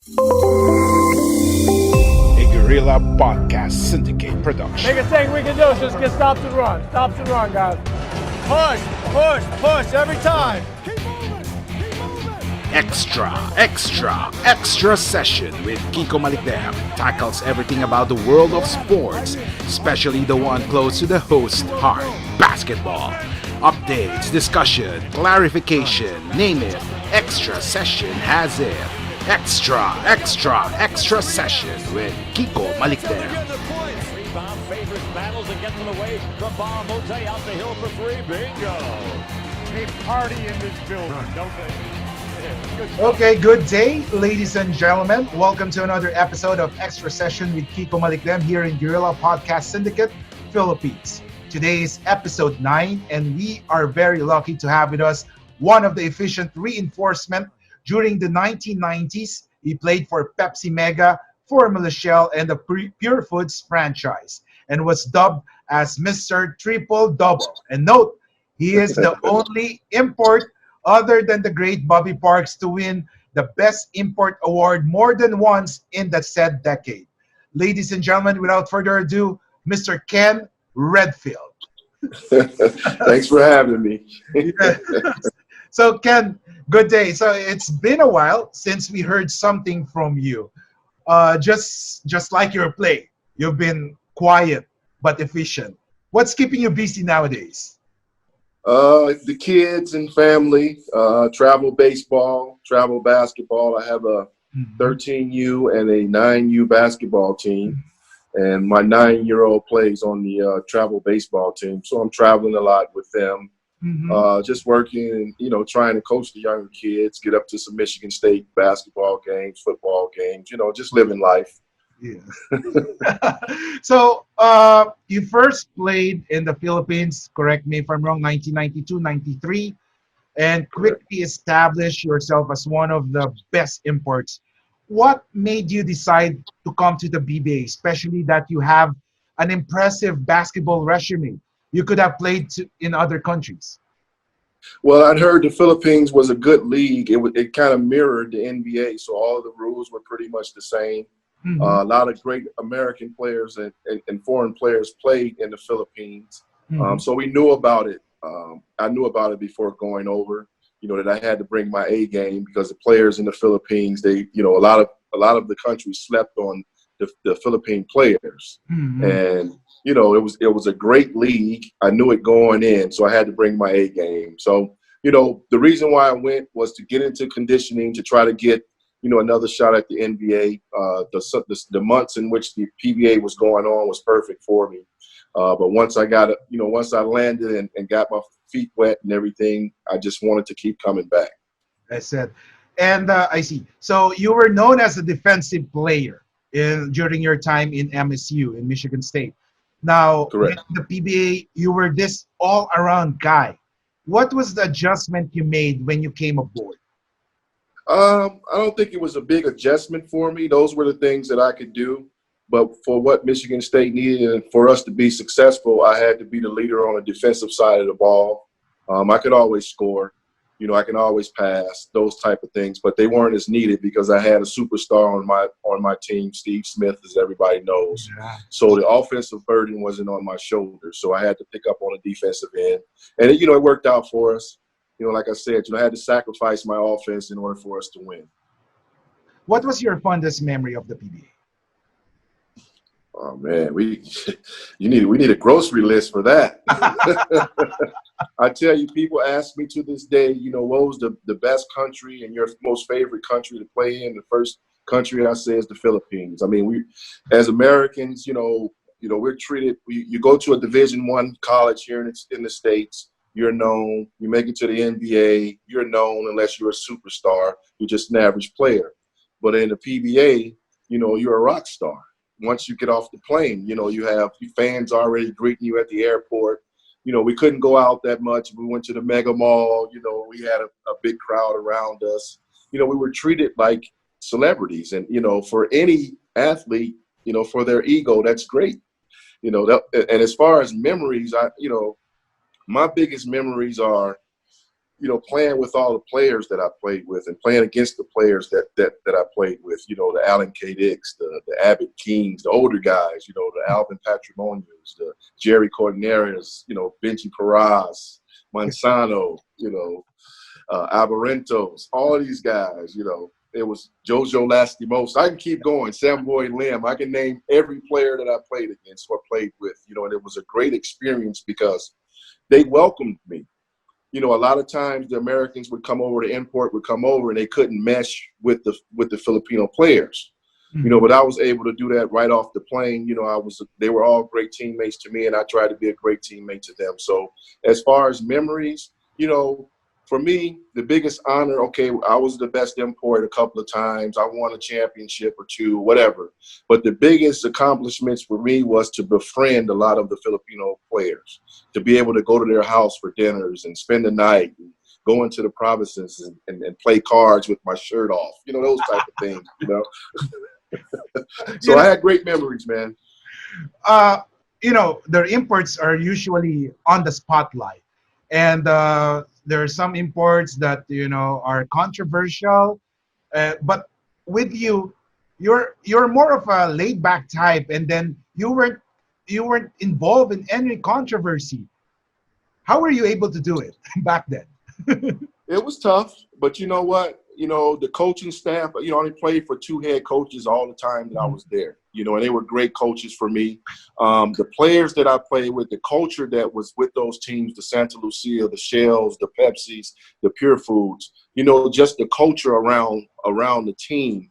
A Guerrilla Podcast Syndicate production. Biggest thing we can do is just get stops and run. Stops and run, guys. Push, push, push every time. Keep moving, keep moving. Extra session with Kiko Malicdem tackles everything about the world of sports, especially the one close to the host's heart, basketball. Updates, discussion, clarification, name it. Extra session has it. Extra session with Kiko Malicdem. Rebound favors battles and gets it away from Bob Mote out the hill for three. Bingo. A party in this building, don't they? Okay, good day, ladies and gentlemen. Welcome to another episode of Extra Session with Kiko Malicdem here in Guerilla Podcast Syndicate-Philippines. Today is episode 9, and we are very lucky to have with us one of the efficient reinforcement during the 1990s. He played for Pepsi Mega, for Lucia, and the Purefoods franchise, and was dubbed as Mr. Triple Double. And note, he is the only import other than the great Bobby Parks to win the Best Import Award more than once in that said decade. Ladies and gentlemen, without further ado, Mr. Ken Redfield. Thanks for having me. So, Ken, good day. So it's been a while since we heard something from you. Just like your play, you've been quiet but efficient. What's keeping you busy nowadays? The kids and family, travel baseball, travel basketball. I have a 13U and a 9U basketball team, and my 9-year-old plays on the travel baseball team. So I'm traveling a lot with them. Just working and, trying to coach the younger kids, get up to some Michigan State basketball games, football games, just living life. Yeah. So you first played in the Philippines, correct me if I'm wrong, 1992-93, and quickly established yourself as one of the best imports. What made you decide to come to the PBA, especially that you have an impressive basketball resume? You could have played in other countries. Well, I'd heard the Philippines was a good league. It kind of mirrored the NBA, so all of the rules were pretty much the same. A lot of great American players and foreign players played in the Philippines. So we knew about it. I knew about it before going over, that I had to bring my A game because the players in the Philippines, they, a lot of the country slept on the Philippine players. And it was a great league. I knew it going in, so I had to bring my A game. So, the reason why I went was to get into conditioning, to try to get, another shot at the NBA. The months in which the PBA was going on was perfect for me. But once I got once I landed and got my feet wet and everything, I just wanted to keep coming back. I said, and I see. So you were known as a defensive player during your time in MSU in Michigan State. Now, correct. In the PBA, you were this all-around guy. What was the adjustment you made when you came aboard? I don't think it was a big adjustment for me. Those were the things that I could do. But for what Michigan State needed and for us to be successful, I had to be the leader on the defensive side of the ball. I could always score. I can always pass, those type of things, but they weren't as needed because I had a superstar on my team, Steve Smith, as everybody knows. Yeah. So the offensive burden wasn't on my shoulders, so I had to pick up on the defensive end. And, it worked out for us. Like I said, I had to sacrifice my offense in order for us to win. What was your fondest memory of the PBA? Oh man, we need a grocery list for that. I tell you, people ask me to this day, what was the best country and your most favorite country to play in? The first country I say is the Philippines. I mean, we as Americans, we're treated. You go to a Division I college here in the States, you're known. You make it to the NBA, you're known unless you're a superstar. You're just an average player. But in the PBA, you're a rock star. Once you get off the plane, you have fans already greeting you at the airport. We couldn't go out that much. We went to the mega mall. We had a big crowd around us. We were treated like celebrities. And, for any athlete, for their ego, that's great. And as far as memories, my biggest memories are playing with all the players that I played with and playing against the players that I played with, the Alan K. Dicks, the Abbott Kings, the older guys, the Alvin Patrimonios, the Jerry Cordneras, Benji Paras, Manzano, Alvarentos, all these guys, it was Jojo Lastimos. I can keep going, Sam Boy Lim. I can name every player that I played against or played with, and it was a great experience because they welcomed me. A lot of times the Americans would come over, the import would come over, and they couldn't mesh with the Filipino players. But I was able to do that right off the plane. They were all great teammates to me, and I tried to be a great teammate to them. So as far as memories, for me, the biggest honor, okay, I was the best import a couple of times. I won a championship or two, whatever. But the biggest accomplishments for me was to befriend a lot of the Filipino players, to be able to go to their house for dinners and spend the night and go into the provinces and play cards with my shirt off, those type of things, So I had great memories, man. Their imports are usually on the spotlight. And there are some imports that, are controversial. But with you, you're more of a laid-back type, and then you weren't involved in any controversy. How were you able to do it back then? It was tough, but you know what? The coaching staff, I only played for 2 head coaches all the time that I was there, and they were great coaches for me. The players that I played with, the culture that was with those teams, the Santa Lucia, the Shells, the Pepsis, the Purefoods, just the culture around the team,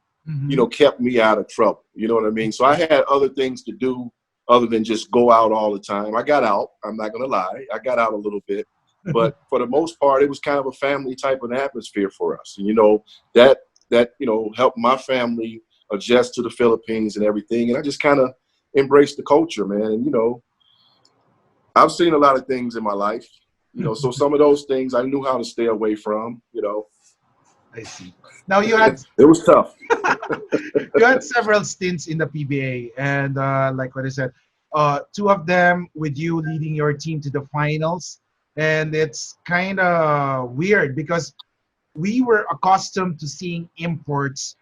kept me out of trouble. You know what I mean? So I had other things to do other than just go out all the time. I got out. I'm not going to lie. I got out a little bit. But for the most part, it was kind of a family type of atmosphere for us. And, that helped my family adjust to the Philippines and everything. And I just kind of embraced the culture, man. And, I've seen a lot of things in my life, so some of those things I knew how to stay away from, I see. Now it was tough. You had several stints in the PBA, and like what I said, 2 of them with you leading your team to the finals. And it's kind of weird because we were accustomed to seeing imports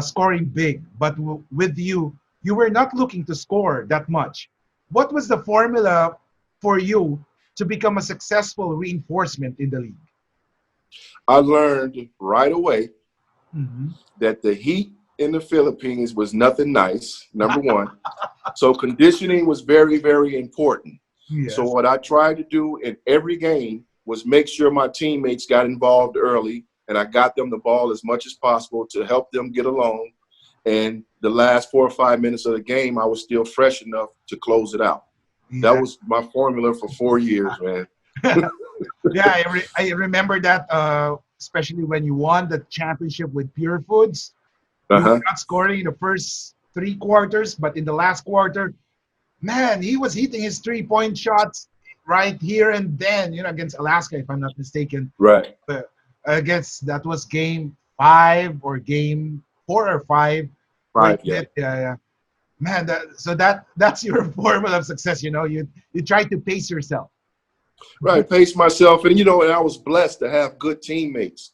scoring big, but with you were not looking to score that much. What was the formula for you to become a successful reinforcement in the league? I learned right away that the heat in the Philippines was nothing nice, number one. So conditioning was very, very important. Yes. So what I tried to do in every game was make sure my teammates got involved early, and I got them the ball as much as possible to help them get along. And the last 4 or 5 minutes of the game, I was still fresh enough to close it out. Yeah. That was my formula for 4 years, man. Yeah, I remember that, especially when you won the championship with Purefoods. You were not scoring in the first 3 quarters, but in the last quarter, man, he was hitting his 3-point shots right here and then, against Alaska, if I'm not mistaken. Right. I guess that was game 5 or game 4 or 5. 5, yeah. Yeah. Man, that's your formula of success, You try to pace yourself. Right, pace myself. And, and I was blessed to have good teammates,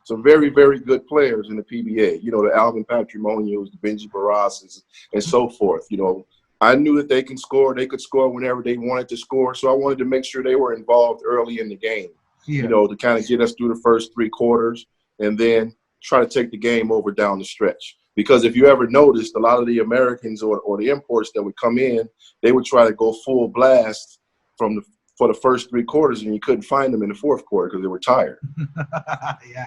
some very, very good players in the PBA, the Alvin Patrimonios, the Benji Barrases, and so forth, I knew that they could score whenever they wanted to score. So I wanted to make sure they were involved early in the game, to kind of get us through the first 3 quarters and then try to take the game over down the stretch. Because if you ever noticed, a lot of the Americans or the imports that would come in, they would try to go full blast for the first 3 quarters, and you couldn't find them in the 4th quarter because they were tired. Yeah.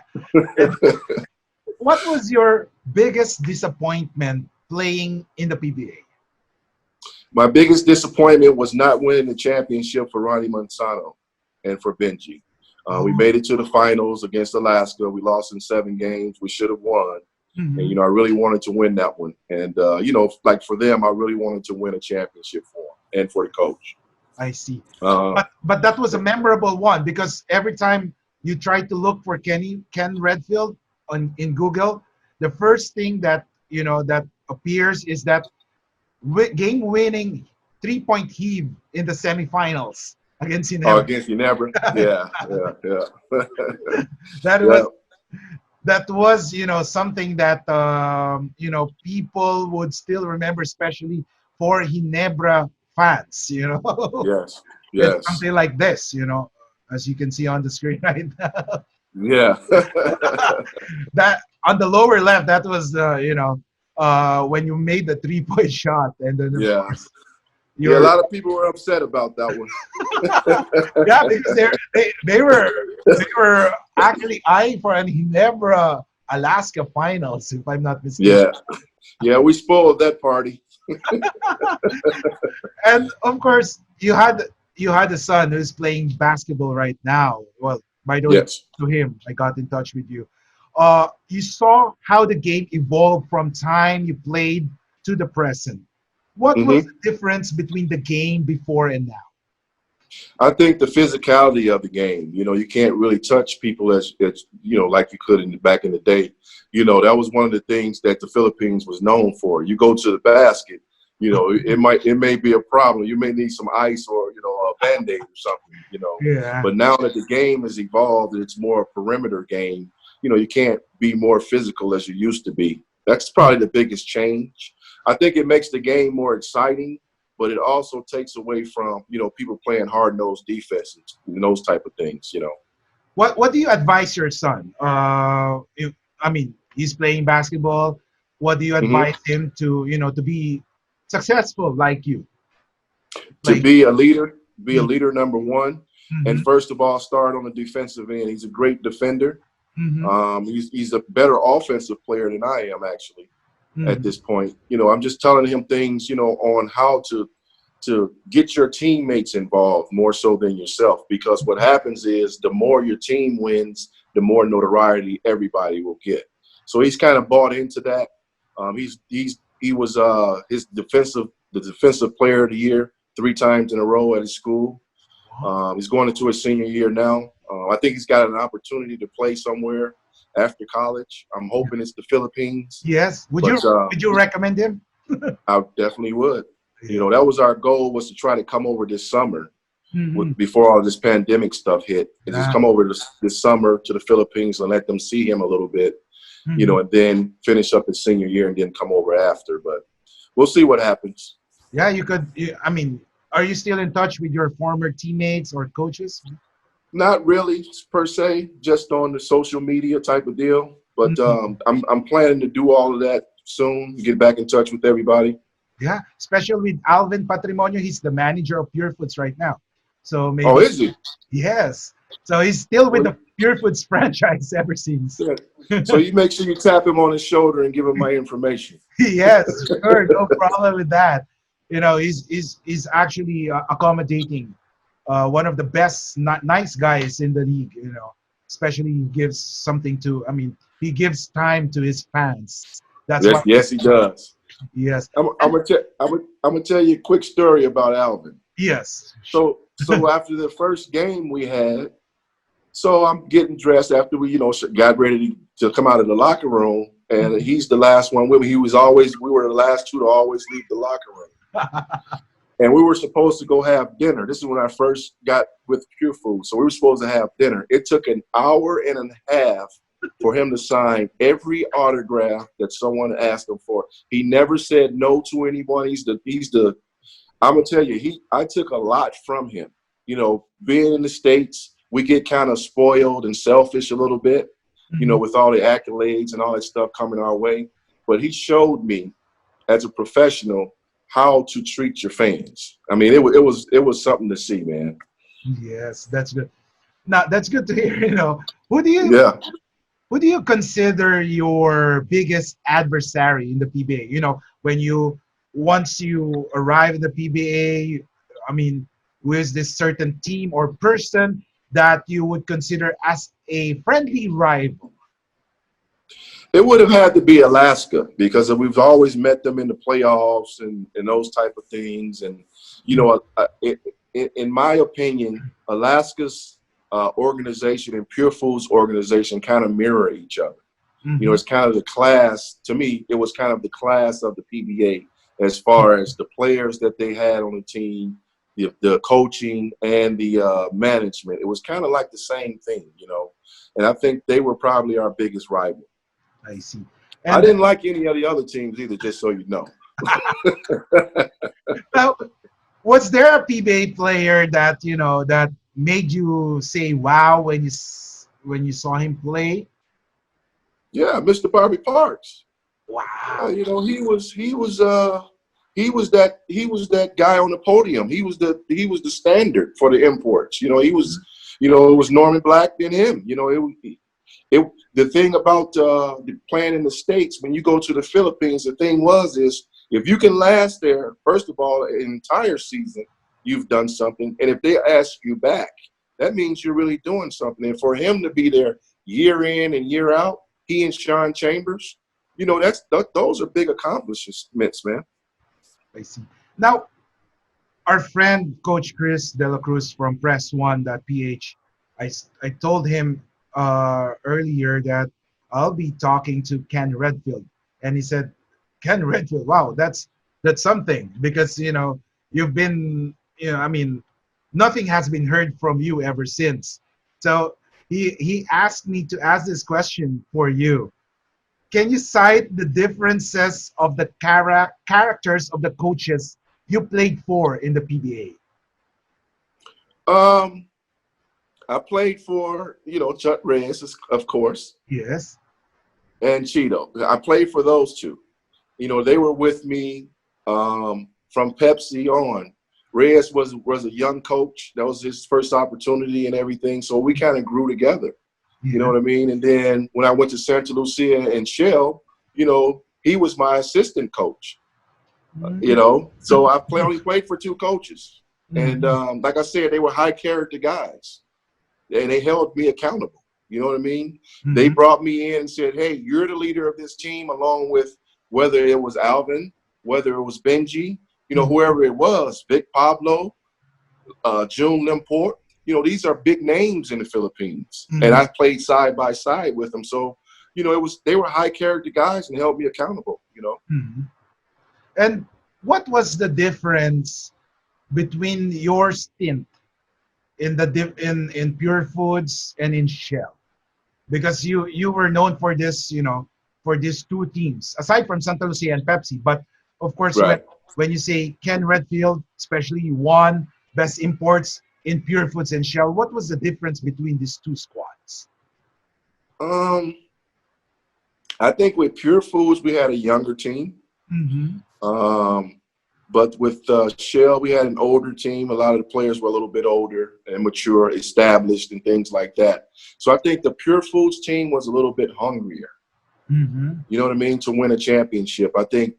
What was your biggest disappointment playing in the PBA? My biggest disappointment was not winning the championship for Ronnie Manzano and for Benji. We made it to the finals against Alaska. We lost in 7 games. We should have won. And, I really wanted to win that one. And, like for them, I really wanted to win a championship for them and for the coach. I see. But that was a memorable one because every time you try to look for Ken Redfield in Google, the first thing that, that appears is that game-winning 3-point heave in the semifinals. against Oh, Ginebra. against Ginebra? Yeah. That was something that people would still remember, especially for Ginebra fans. Yes. It's Yes. something like this, as you can see on the screen right now. Yeah. That on the lower left, that was when you made the 3-point shot, and then of Yeah. course Yeah, a lot of people were upset about that one. yeah, because they were actually eyeing for an Ginebra Alaska finals, if I'm not mistaken. Yeah, we spoiled that party. And of course, you had a son who's playing basketball right now. Well, by the way, Yes. to him, I got in touch with you. You saw how the game evolved from time you played to the present. What was the difference between the game before and now? I think the physicality of the game. You can't really touch people as like you could back in the day. That was one of the things that the Philippines was known for. You go to the basket, it may be a problem. You may need some ice or a Band-Aid or something. Yeah. But now that the game has evolved, it's more a perimeter game. You can't be more physical as you used to be. That's probably the biggest change. I think it makes the game more exciting, but it also takes away from, people playing hard-nosed defense and those type of things, What do you advise your son? He's playing basketball. What do you advise him to, to be successful like you? To be a leader, number one. Mm-hmm. And first of all, start on the defensive end. He's a great defender. Mm-hmm. He's a better offensive player than I am, actually. At this point, I'm just telling him things, on how to get your teammates involved more so than yourself. Because what happens is the more your team wins, the more notoriety everybody will get. So he's kind of bought into that. He was the defensive player of the year 3 times in a row at his school. He's going into his senior year now. I think he's got an opportunity to play somewhere after college. I'm hoping it's the Philippines. Yes. Would you recommend him? I definitely would. That was our goal, was to try to come over this summer before all this pandemic stuff hit. And just come over this summer to the Philippines and let them see him a little bit, and then finish up his senior year and then come over after. But we'll see what happens. Yeah, you could. Are you still in touch with your former teammates or coaches? Not really, per se, just on the social media type of deal. But I'm planning to do all of that soon, get back in touch with everybody. Yeah, especially with Alvin Patrimonio. He's the manager of Purefoods right now. So maybe. Oh, is he? Yes. So he's still with the Purefoods franchise ever since. Yeah. So you make sure you tap him on his shoulder and give him my information. Yes, sure. No problem with that. He's actually accommodating. One of the best, nice guys in the league, especially he gives something to, he gives time to his fans. Yes, he does. Yes. I'm gonna tell you a quick story about Alvin. Yes. So after the first game we had, so I'm getting dressed after we, got ready to come out of the locker room, and he's the last one with me. We were the last 2 to always leave the locker room. And we were supposed to go have dinner. This is when I first got with Purefoods. So we were supposed to have dinner. It took an hour and a half for him to sign every autograph that someone asked him for. He never said no to anyone. I'm gonna tell you, I took a lot from him. Being in the States, we get kind of spoiled and selfish a little bit, with all the accolades and all that stuff coming our way. But he showed me as a professional how to treat your fans. It was something to see, man. Yes, that's good. Now that's good to hear. Who do you consider your biggest adversary in the PBA? Once you arrive in the PBA, who is this certain team or person that you would consider as a friendly rival? It would have had to be Alaska, because we've always met them in the playoffs and those type of things. And, in my opinion, Alaska's organization and Purefoods organization kind of mirror each other. It's kind of the class, to me, it was kind of the class of the PBA as far as the players that they had on the team, the coaching and the management. It was kind of like the same thing, and I think they were probably our biggest rival. I see. I didn't like any of the other teams either, just so you know. Now, was there a PBA player that that made you say wow when you saw him play? Yeah, Mr. Bobby Parks. Wow. He was that guy on the podium. He was the standard for the imports. He was, it was Norman Black and him. The thing about playing in the States, when you go to the Philippines, the thing is if you can last there, first of all, an entire season, you've done something. And if they ask you back, that means you're really doing something. And for him to be there year in and year out, he and Sean Chambers, those are big accomplishments, man. I see. Now, our friend, Coach Chris De La Cruz from Press1.ph, I told him earlier that I'll be talking to Ken Redfield. And he said, Ken Redfield, wow, that's something. Because, you've been, nothing has been heard from you ever since. So he asked me to ask this question for you. Can you cite the differences of the characters of the coaches you played for in the PBA? I played for, Chuck Reyes, of course. Yes. And Cheeto. I played for those two. They were with me from Pepsi on. Reyes was a young coach. That was his first opportunity and everything. So we kind of grew together. You know what I mean? And then when I went to Santa Lucia and Shell, he was my assistant coach. So I only played for two coaches. And like I said, they were high character guys. And they held me accountable. You know what I mean? They brought me in and said, hey, you're the leader of this team, along with whether it was Alvin, whether it was Benji, whoever it was, Vic Pablo, June Limport. These are big names in the Philippines. And I played side by side with them. So, they were high character guys and held me accountable, And what was the difference between your stint in Purefoods and in Shell? Because you were known for this, for these two teams, aside from Santa Lucia and Pepsi. But of course, right. when you say Ken Redfield, especially you won Best Imports in Purefoods and Shell, what was the difference between these two squads? I think with Purefoods, we had a younger team. But with Shell, we had an older team. A lot of the players were a little bit older and mature, established, and things like that. So I think the Purefoods team was a little bit hungrier. You know what I mean? To win a championship. I think,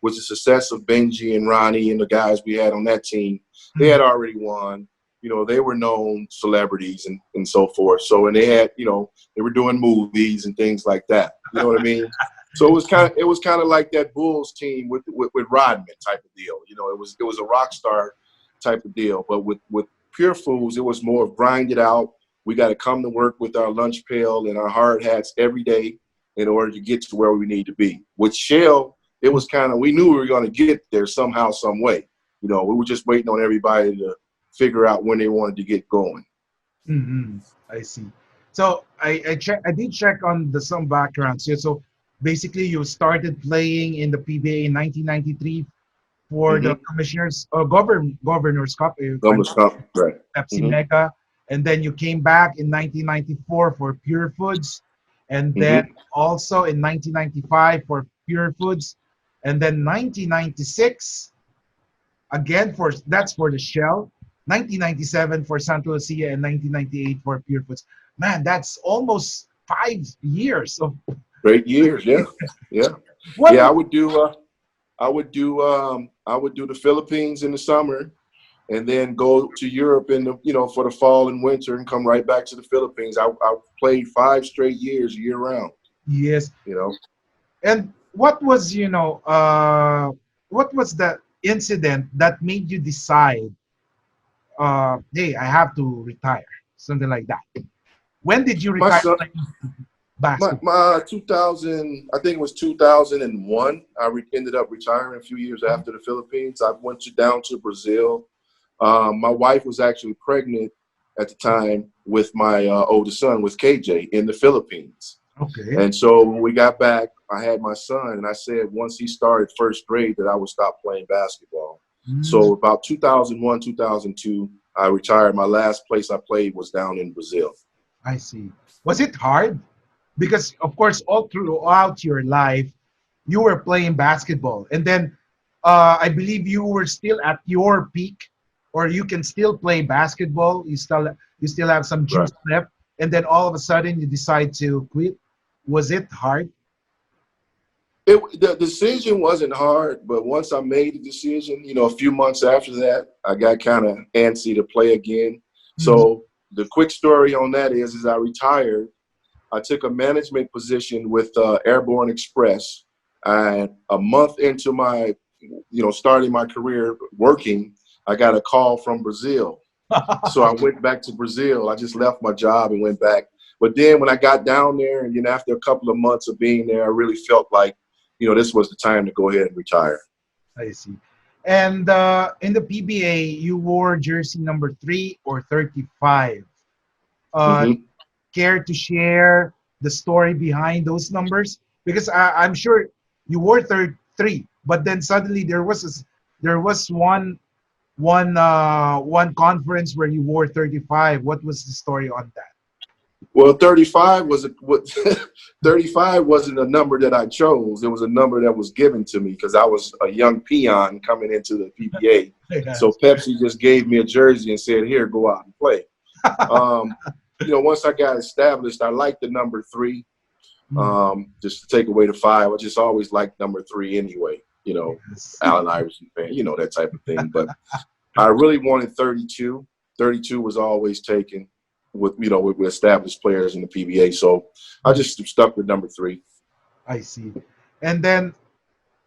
with the success of Benji and Ronnie and the guys we had on that team, they had already won. They were known celebrities and so forth. So, and they had, they were doing movies and things like that. You know what I mean? So it was kind of like that Bulls team with Rodman type of deal. It was a rock star type of deal. But with Purefoods, it was more of grind it out. We got to come to work with our lunch pail and our hard hats every day in order to get to where we need to be. With Shell, it was we knew we were going to get there somehow, some way. We were just waiting on everybody to figure out when they wanted to get going. I see. So I did check on some backgrounds here. So basically, you started playing in the PBA in 1993 for the Commissioners Governor's Cup. Governor's Cup, right? Pepsi Mega, and then you came back in 1994 for Purefoods, and then also in 1995 for Purefoods, and then 1996 again for the Shell. 1997 for Santa Lucia and 1998 for Purefoods. Man, that's almost 5 years of great years. Yeah. I would do the Philippines in the summer, and then go to Europe for the fall and winter, and come right back to the Philippines. I played 5 straight years, year round. Yes. And what was the incident that made you decide, hey, I have to retire, something like that? When did you retire? My 2000, I think it was 2001. I ended up retiring a few years after the Philippines. I went down to Brazil My wife was actually pregnant at the time with my oldest son, with KJ, in the Philippines. Okay. And so when we got back, I had my son, and I said once he started first grade that I would stop playing basketball. So about 2001, 2002, I retired. My last place I played was down in Brazil. I see. Was it hard? Because, of course, all throughout your life, you were playing basketball. And then I believe you were still at your peak, or you can still play basketball. You still have some juice left. And then all of a sudden you decide to quit. Was it hard? The decision wasn't hard, but once I made the decision, a few months after that, I got kind of antsy to play again. So the quick story on that is I retired. I took a management position with Airborne Express. And a month into my, starting my career working, I got a call from Brazil. So I went back to Brazil. I just left my job and went back. But then when I got down there, and after a couple of months of being there, I really felt like, this was the time to go ahead and retire. I see. And in the PBA, you wore jersey number 3 or 35. Care to share the story behind those numbers? Because I'm sure you wore 33, but then suddenly there was one conference where you wore 35. What was the story on that? Well, 35 35 wasn't a number that I chose. It was a number that was given to me because I was a young peon coming into the PBA. So Pepsi just gave me a jersey and said, "Here, go out and play." Once I got established, I liked the number 3. Just to take away the 5, I just always liked number 3 anyway. Allen Iverson fan, that type of thing. But I really wanted 32. 32 was always taken with established players in the PBA. So I just stuck with number 3. I see. And then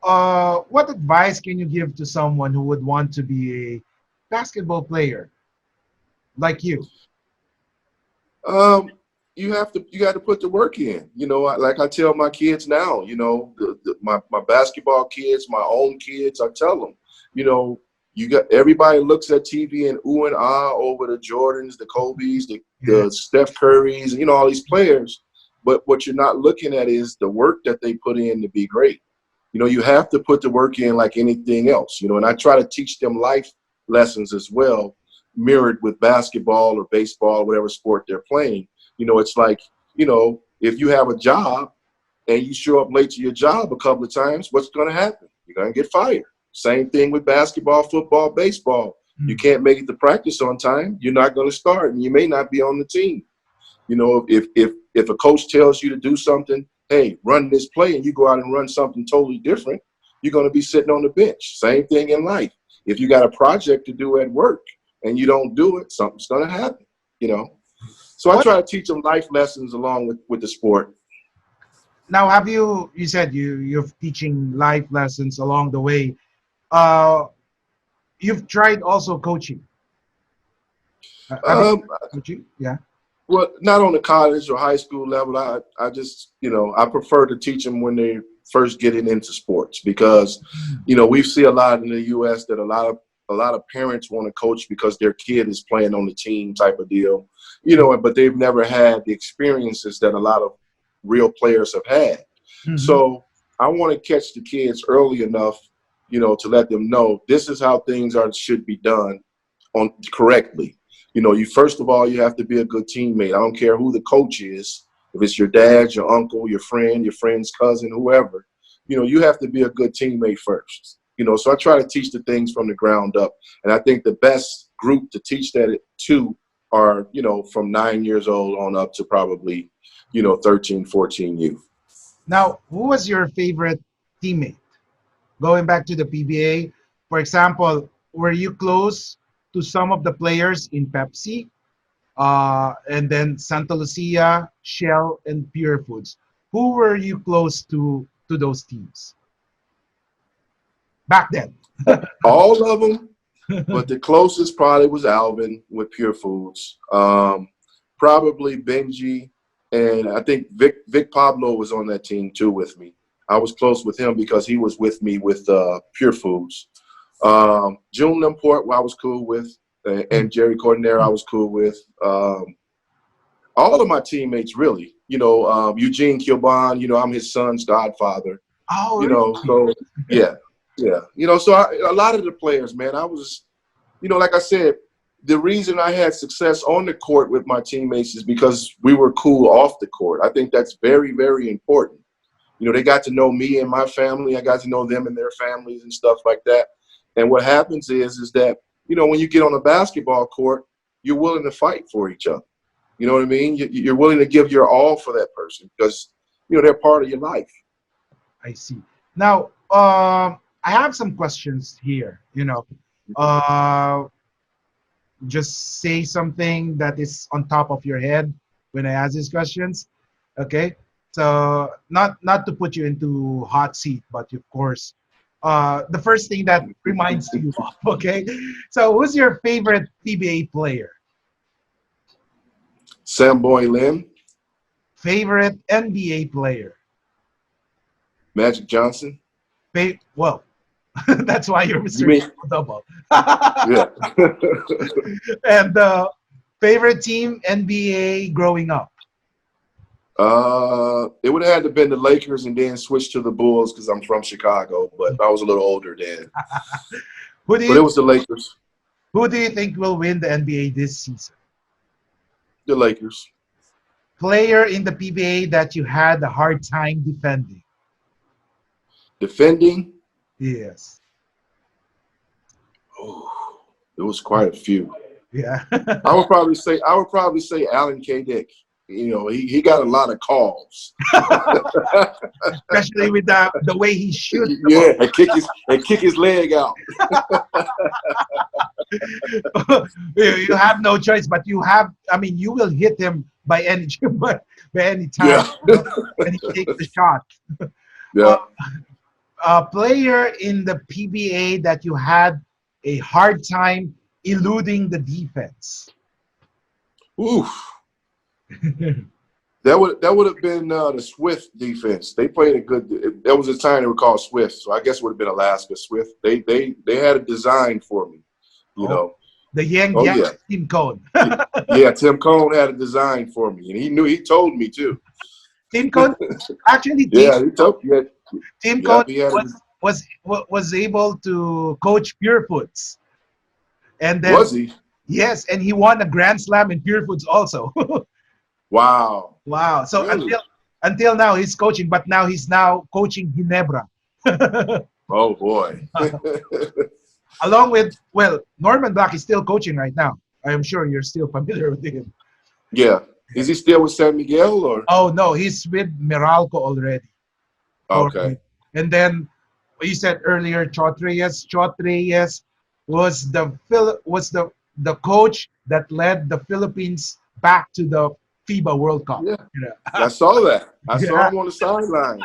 what advice can you give to someone who would want to be a basketball player like you? You got to put the work in. Like I tell my kids now, my basketball kids, my own kids, I tell them, everybody looks at TV and ooh and ah over the Jordans, the Kobe's, the Steph Curry's, all these players. But what you're not looking at is the work that they put in to be great. You have to put the work in like anything else, and I try to teach them life lessons as well, mirrored with basketball or baseball, whatever sport they're playing. It's like, if you have a job and you show up late to your job a couple of times, what's going to happen? You're going to get fired. Same thing with basketball, football, baseball. You can't make it to practice on time, you're not going to start, and you may not be on the team. If a coach tells you to do something, hey, run this play, and you go out and run something totally different, you're going to be sitting on the bench. Same thing in life. If you got a project to do at work and you don't do it, something's going to happen, So I try to teach them life lessons along with the sport. Now, you said you're teaching life lessons along the way. You've tried also coaching. Coaching? Yeah. Well, not on the college or high school level. I just, I prefer to teach them when they first getting into sports because, we see a lot in the U.S. that a lot of parents want to coach because their kid is playing on the team type of deal, but they've never had the experiences that a lot of real players have had. So I want to catch the kids early enough, to let them know this is how things should be done correctly. First of all, you have to be a good teammate. I don't care who the coach is. If it's your dad, your uncle, your friend's cousin, whoever, you have to be a good teammate first. So I try to teach the things from the ground up. And I think the best group to teach that to are, from 9 years old on up to probably, 13, 14 youth. Now, who was your favorite teammate? Going back to the PBA, for example, were you close to some of the players in Pepsi? And then Santa Lucia, Shell, and Purefoods. Who were you close to those teams back then? All of them, but the closest probably was Alvin with Purefoods. Probably Benji, and I think Vic Pablo was on that team too with me. I was close with him because he was with me with Purefoods. June Lamport, I was cool with. and Jerry Cordonero I was cool with. All of my teammates, really. Eugene Kilbon, I'm his son's godfather. Oh, So yeah. So a lot of the players, man, I was, like I said, the reason I had success on the court with my teammates is because we were cool off the court. I think that's very, very important. They got to know me and my family. I got to know them and their families and stuff like that. And what happens is that, when you get on a basketball court, you're willing to fight for each other. You know what I mean? You're willing to give your all for that person because, they're part of your life. I see. Now, I have some questions here, just say something that is on top of your head when I ask these questions. Okay. So not to put you into hot seat, but of course, the first thing that reminds you of, okay? So who's your favorite PBA player? Sam Boy Lim. Favorite NBA player? Magic Johnson. Well, that's why you're Mr. Double. Yeah. And favorite team NBA growing up? It would have had to been the Lakers and then switch to the Bulls because I'm from Chicago, but I was a little older then. But it was the Lakers. Who do you think will win the NBA this season? The Lakers. Player in the PBA that you had a hard time defending? Defending? Yes. Oh, there was quite a few. Yeah. I would probably say Alan K. Dick. He got a lot of calls. Especially with the way he shoots. Yeah, and kick his leg out. You have no choice, but you will hit him by any time. Yeah. And he takes the shot. Yeah. A player in the PBA that you had a hard time eluding the defense. Oof. That would have been the Swift defense. They played a good. That was a time they were called Swift, so I guess it would have been Alaska Swift. They had a design for me, know. The Yang Tim Cone. Yeah, Tim Cone had a design for me, and he told me too. Tim Cone actually. Tim Cone was able to coach Purefoods, and then was he? Yes, and he won a Grand Slam in Purefoods also. Wow. So really? until now he's coaching, but now he's coaching Ginebra. Oh boy. Along with Norman Black is still coaching right now. I am sure you're still familiar with him. Yeah. Is he still with San Miguel or? Oh no, he's with Meralco already. Okay. And then you said earlier, Chot Reyes was the coach that led the Philippines back to the FIBA World Cup. Yeah. I saw that. I saw him on the sidelines.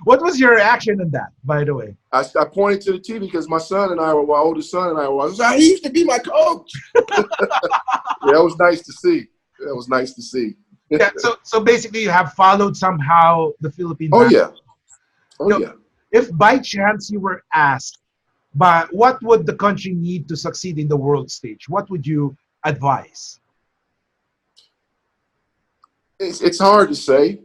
What was your reaction in that, by the way? I pointed to the TV because my oldest son and I were watching. He used to be my coach. Yeah, it was nice to see. Yeah, so basically you have followed somehow the Philippine basketball. Yeah. If by chance you were asked, but what would the country need to succeed in the world stage? What would you advise? It's hard to say,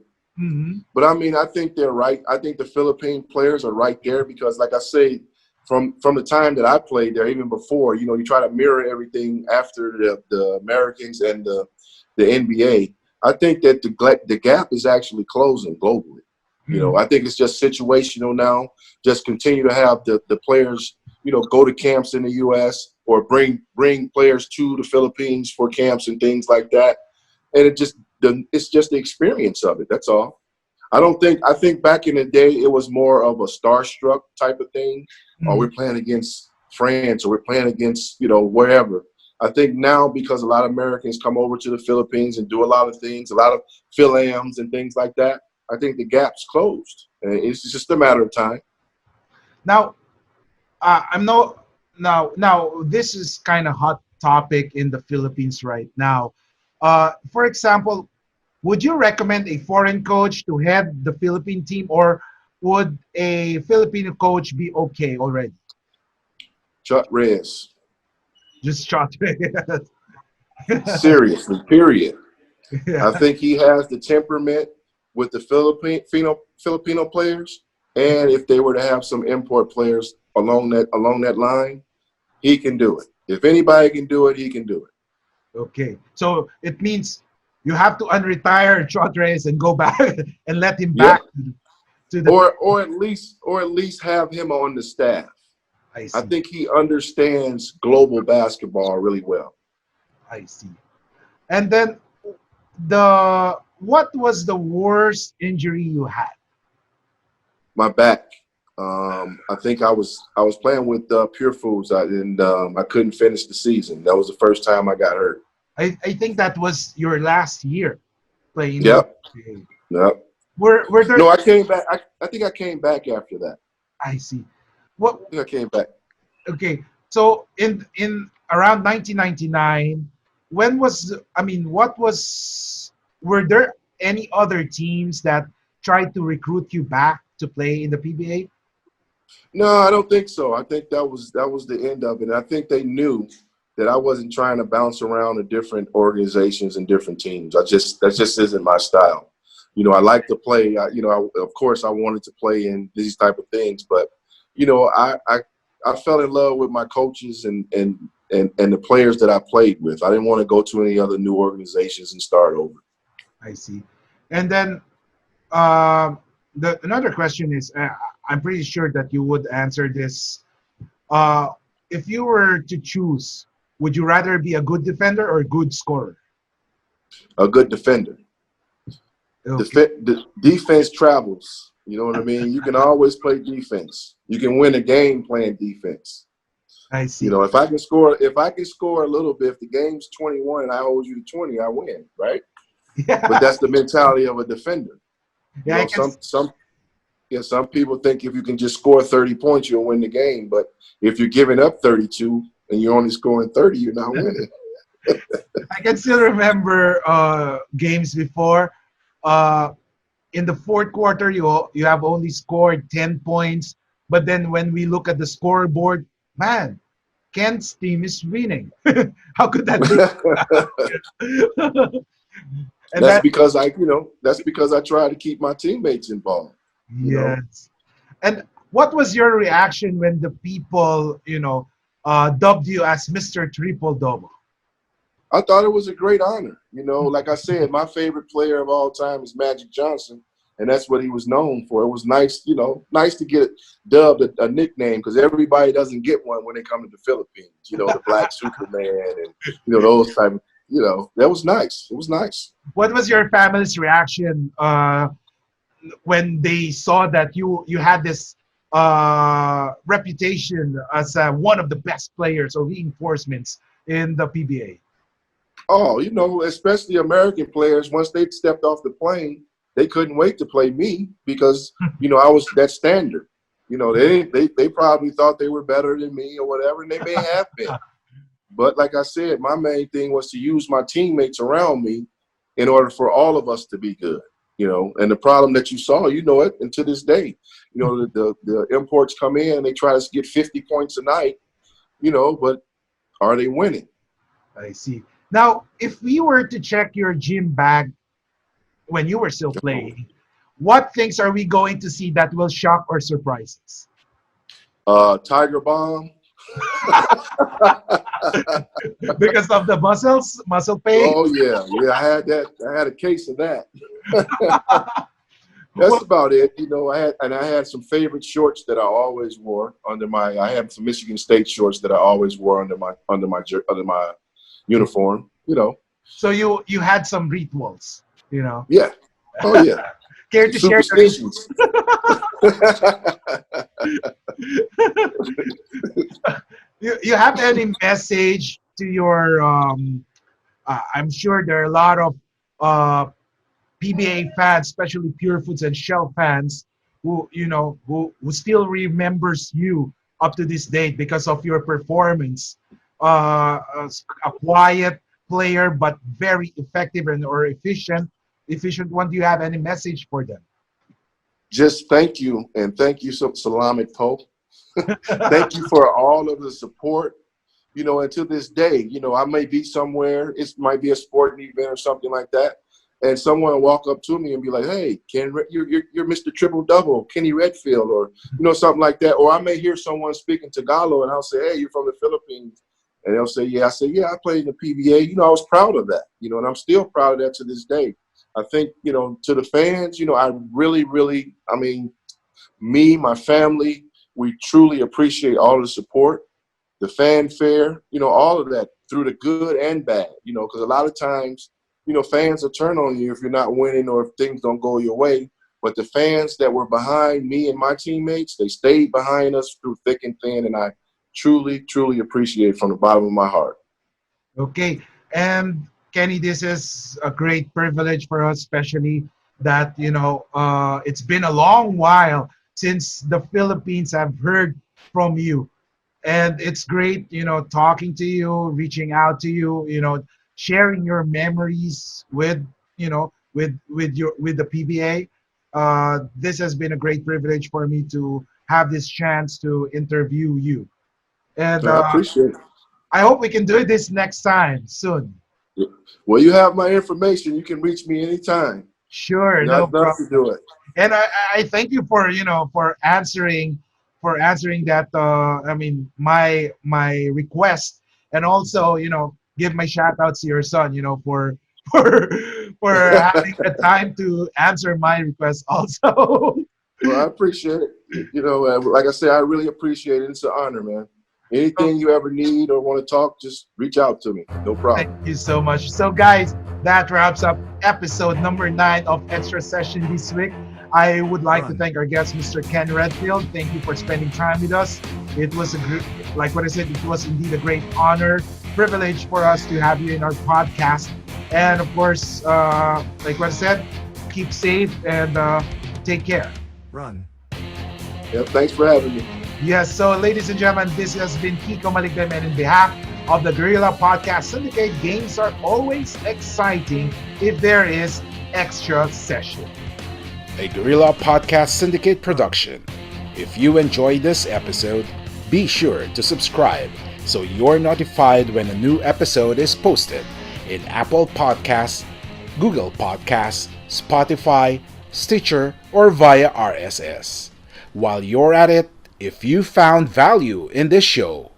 but I think they're right. I think the Philippine players are right there because, like I say, from the time that I played there, even before, you try to mirror everything after the Americans and the NBA. I think that the gap is actually closing globally. I think it's just situational now. Just continue to have the players, go to camps in the U.S. or bring players to the Philippines for camps and things like that. And it's just the experience of it. That's all. I think back in the day, it was more of a starstruck type of thing. Or we're playing against France or we're playing against, wherever. I think now because a lot of Americans come over to the Philippines and do a lot of things, a lot of Phil-Ams and things like that, I think the gap's closed. And it's just a matter of time. Now, now this is kind of hot topic in the Philippines right now. For example, would you recommend a foreign coach to head the Philippine team, or would a Filipino coach be okay already? Chot Reyes. Just shot. Seriously, period. Yeah. I think he has the temperament with the Filipino players, and if they were to have some import players along that line, he can do it. If anybody can do it, he can do it. Okay, so it means you have to unretire Chotres and go back and let him Yeah. back to the. Or at least have him on the staff. I see. I think he understands global basketball really well. I see. And then what was the worst injury you had? My back. I think I was playing with Purefoods, and I couldn't finish the season. That was the first time I got hurt. I think that was your last year playing. Yep. Okay. Yep. Were there? No, I came back. I think I came back after that. I see. What? I think I came back. Okay. So in around 1999, were there any other teams that tried to recruit you back to play in the PBA? No, I don't think so. I think that was the end of it. And I think they knew that I wasn't trying to bounce around to different organizations and different teams. That just isn't my style. You know, I like to play. Of course, I wanted to play in these type of things, but you know, I fell in love with my coaches and the players that I played with. I didn't want to go to any other new organizations and start over. I see. And then another question is, I'm pretty sure that you would answer this. If you were to choose, would you rather be a good defender or a good scorer? A good defender. Okay. Defense travels. You know what I mean? You can always play defense. You can win a game playing defense. I see. You know, if I can score a little bit, if the game's 21 and I hold you to 20, I win, right? Yeah. But that's the mentality of a defender. Yeah, You know, some people think if you can just score 30 points, you'll win the game. But if you're giving up 32 and you're only scoring 30, you're not winning. I can still remember games before. In the fourth quarter, you have only scored 10 points. But then when we look at the scoreboard, man, Kent's team is winning. How could that be? That's because I try to keep my teammates involved. Yes. You know? And what was your reaction when the people, dubbed you as Mr. Triple Double? I thought it was a great honor. You know, like I said, my favorite player of all time is Magic Johnson, and that's what he was known for. It was nice, nice to get dubbed a nickname because everybody doesn't get one when they come to the Philippines. You know, the Black Superman and, those type of, that was nice. It was nice. What was your family's reaction when they saw that you had this reputation as one of the best players or reinforcements in the PBA? Oh, especially American players, once they stepped off the plane, they couldn't wait to play me because, I was that standard. They probably thought they were better than me or whatever, and they may have been. But like I said, my main thing was to use my teammates around me in order for all of us to be good, And the problem that you saw, it, and to this day, the imports come in, they try to get 50 points a night, but are they winning? I see. Now, if we were to check your gym bag when you were still playing, what things are we going to see that will shock or surprise us? Tiger Bomb. Because of the muscle pain? Oh, yeah. I had that. I had a case of that. That's about it. I had some favorite shorts that I always wore I had some Michigan State shorts that I always wore under my uniform, So you had some rituals, Yeah. Oh, yeah. Care to share Superstitions. You have any message to your I'm sure there are a lot of PBA fans, especially Purefoods and Shell fans, who still remembers you up to this date because of your performance. A quiet player but very effective or efficient one. Do you have any message for them? Just thank you, and thank you, Salamat Po. Thank you for all of the support. and to this day, I may be somewhere, it might be a sporting event or something like that, and someone will walk up to me and be like, "Hey, you're Mr. Triple Double, Kenny Redfield," or something like that. Or I may hear someone speaking Tagalog, and I'll say, "Hey, you're from the Philippines," and they'll say, "Yeah." I say, "Yeah, I played in the PBA." I was proud of that, and I'm still proud of that to this day. I think, to the fans, I really, really, me, my family, we truly appreciate all the support, the fanfare, all of that, through the good and bad, because a lot of times, fans will turn on you if you're not winning or if things don't go your way. But the fans that were behind me and my teammates, they stayed behind us through thick and thin, and I truly, truly appreciate it from the bottom of my heart. Okay. And Kenny, this is a great privilege for us, especially that, it's been a long while since the Philippines have heard from you. And it's great, talking to you, reaching out to you, sharing your memories with the PBA. This has been a great privilege for me to have this chance to interview you. And I appreciate it. I hope we can do this next time soon. Well, you have my information. You can reach me anytime. Sure, No no problem. to do it. And I thank you for for answering that. My request, and also give my shout outs to your son. For for having the time to answer my request also. Well, I appreciate it. Like I said, I really appreciate it. It's an honor, man. Anything you ever need or want to talk, just reach out to me. No problem. Thank you so much. So, guys, that wraps up episode number 9 of Extra Session this week. I would like to thank our guest, Mr. Ken Redfield. Thank you for spending time with us. It was like what I said, it was indeed a great honor, privilege for us to have you in our podcast. And of course, like what I said, keep safe and take care. Run. Yep, thanks for having me. Yes, so ladies and gentlemen, this has been Kiko Malicdem, and in behalf of the Guerrilla Podcast Syndicate, games are always exciting if there is extra session. A Guerrilla Podcast Syndicate production. If you enjoyed this episode, be sure to subscribe so you're notified when a new episode is posted in Apple Podcasts, Google Podcasts, Spotify, Stitcher, or via RSS. While you're at it, if you found value in this show,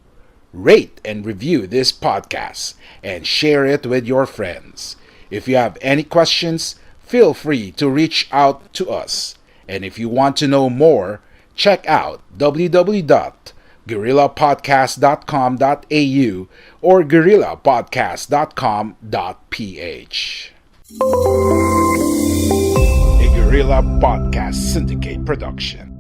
rate and review this podcast and share it with your friends. If you have any questions, feel free to reach out to us. And if you want to know more, check out www.guerillapodcast.com.au or guerillapodcast.com.ph. A Guerrilla Podcast Syndicate production.